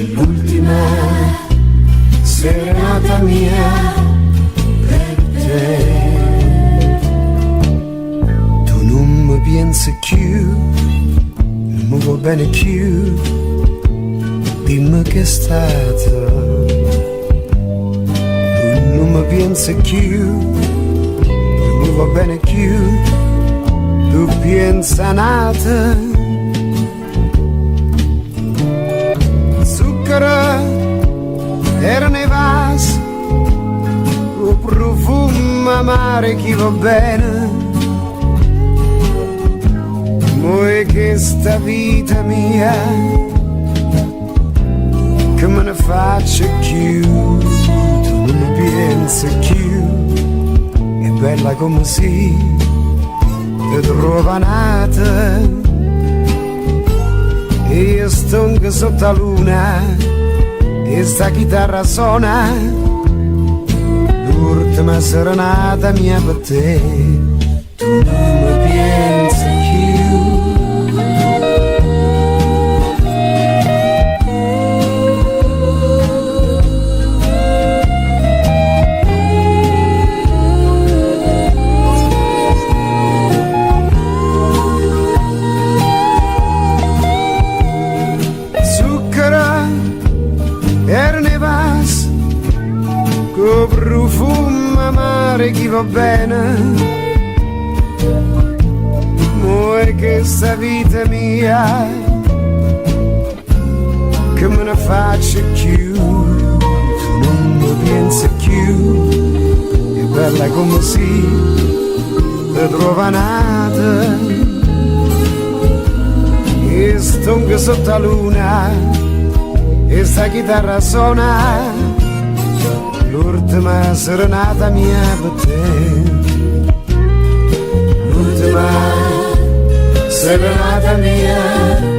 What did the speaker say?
L'ultima serenata mia per te. Tu non mi pensi più, non mi va bene più, dimmi che è stato. Tu non mi pensi più, non mi va bene più, tu pensa nata. Era nei vasi, un profumo amare chi va bene. Mo' è che sta vita mia che me ne faccio più, tu non mi pensi più, è bella come si ti trova nata. E io sto anche sotto la luna e sta chitarra suona l'ultima serenata mia per te. Tu non mi pensi profumo amare chi va bene. Mo' è che sta vita mia che me ne faccio più, tu non mi pensi più, è bella come si ti trova nata. E sto anche sotto la luna e sta chitarra suona l'ultima serenata mia per te. L'ultima serenata mia